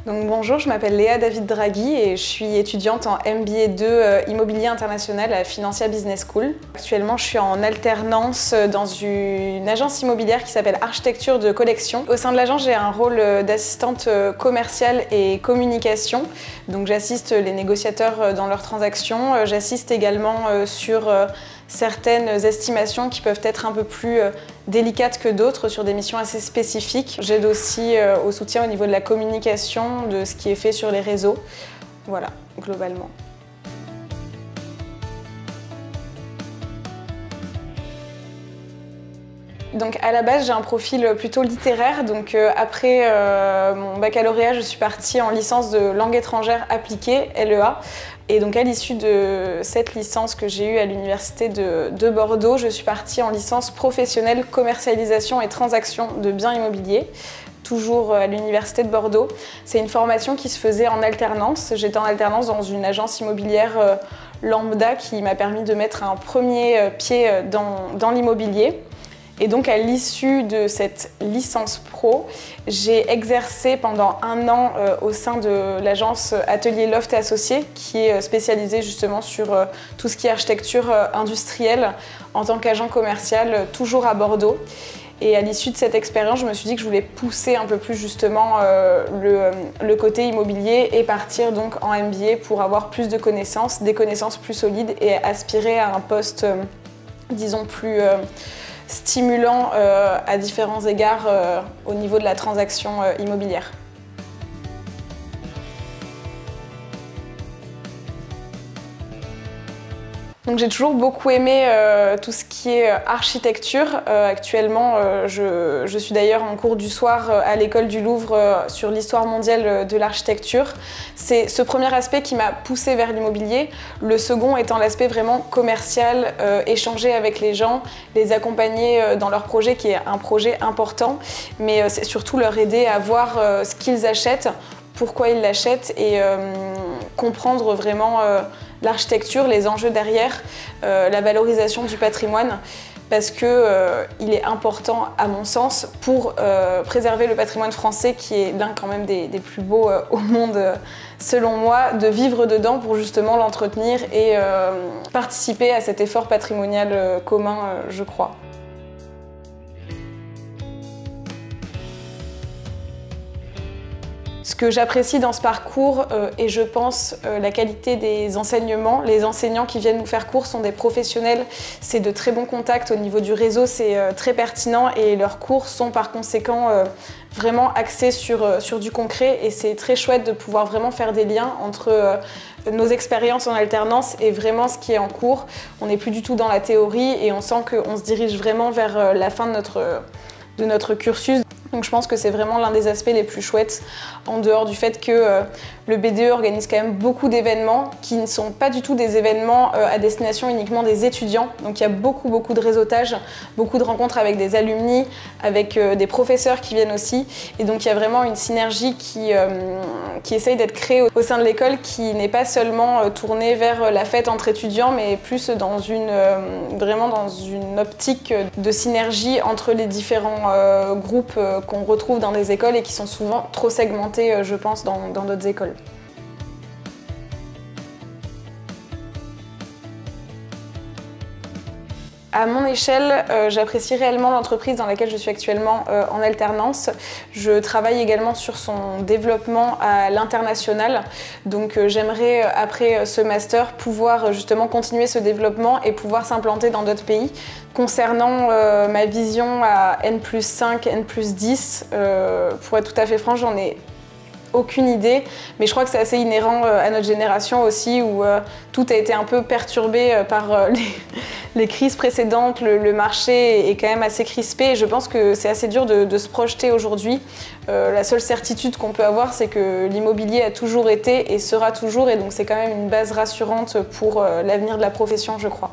Donc bonjour, je m'appelle Léa David Draghi et je suis étudiante en MBA 2 Immobilier International à Financia Business School. Actuellement, je suis en alternance dans une agence immobilière qui s'appelle Architecture de Collection. Au sein de l'agence, j'ai un rôle d'assistante commerciale et communication. Donc j'assiste les négociateurs dans leurs transactions. J'assiste également sur certaines estimations qui peuvent être un peu plus délicates que d'autres sur des missions assez spécifiques. J'aide aussi au soutien au niveau de la communication, de ce qui est fait sur les réseaux. Voilà, globalement. Donc à la base, j'ai un profil plutôt littéraire. Donc après mon baccalauréat, je suis partie en licence de langue étrangère appliquée, LEA. Et donc à l'issue de cette licence que j'ai eue à l'université de Bordeaux, je suis partie en licence professionnelle commercialisation et transaction de biens immobiliers, toujours à l'université de Bordeaux. C'est une formation qui se faisait en alternance. J'étais en alternance dans une agence immobilière lambda qui m'a permis de mettre un premier pied dans l'immobilier. Et donc à l'issue de cette licence pro, j'ai exercé pendant 1 an au sein de l'agence Atelier Loft et Associés, qui est spécialisée justement sur tout ce qui est architecture industrielle en tant qu'agent commercial, toujours à Bordeaux. Et à l'issue de cette expérience, je me suis dit que je voulais pousser un peu plus justement le côté immobilier et partir donc en MBA pour avoir plus de connaissances, des connaissances plus solides et aspirer à un poste, disons, plus stimulant à différents égards au niveau de la transaction immobilière. Donc j'ai toujours beaucoup aimé tout ce qui est architecture. Actuellement, je suis d'ailleurs en cours du soir à l'école du Louvre sur l'histoire mondiale de l'architecture. C'est ce premier aspect qui m'a poussée vers l'immobilier. Le second étant l'aspect vraiment commercial, échanger avec les gens, les accompagner dans leur projet qui est un projet important, mais c'est surtout leur aider à voir ce qu'ils achètent, pourquoi ils l'achètent et comprendre vraiment l'architecture, les enjeux derrière, la valorisation du patrimoine, parce qu'il est important, à mon sens, pour préserver le patrimoine français, qui est l'un quand même des plus beaux au monde, selon moi, de vivre dedans pour justement l'entretenir et participer à cet effort patrimonial commun, je crois. Ce que j'apprécie dans ce parcours, et je pense la qualité des enseignements, les enseignants qui viennent nous faire cours sont des professionnels, c'est de très bons contacts au niveau du réseau, c'est très pertinent et leurs cours sont par conséquent vraiment axés sur du concret et c'est très chouette de pouvoir vraiment faire des liens entre nos expériences en alternance et vraiment ce qui est en cours. On n'est plus du tout dans la théorie et on sent qu'on se dirige vraiment vers la fin de notre cursus. Donc je pense que c'est vraiment l'un des aspects les plus chouettes, en dehors du fait que le BDE organise quand même beaucoup d'événements qui ne sont pas du tout des événements à destination uniquement des étudiants. Donc il y a beaucoup de réseautage, beaucoup de rencontres avec des alumni, avec des professeurs qui viennent aussi. Et donc il y a vraiment une synergie qui essaye d'être créée au sein de l'école, qui n'est pas seulement tournée vers la fête entre étudiants, mais plus vraiment dans une optique de synergie entre les différents groupes qu'on retrouve dans des écoles et qui sont souvent trop segmentés, je pense, dans d'autres écoles. À mon échelle, j'apprécie réellement l'entreprise dans laquelle je suis actuellement en alternance. Je travaille également sur son développement à l'international. Donc j'aimerais, après ce master, pouvoir justement continuer ce développement et pouvoir s'implanter dans d'autres pays. Concernant ma vision à N+5, N+10, pour être tout à fait franche, j'en ai aucune idée, mais je crois que c'est assez inhérent à notre génération aussi, où tout a été un peu perturbé par les crises précédentes, le marché est quand même assez crispé et je pense que c'est assez dur de se projeter aujourd'hui. La seule certitude qu'on peut avoir, c'est que l'immobilier a toujours été et sera toujours, et donc c'est quand même une base rassurante pour l'avenir de la profession, je crois.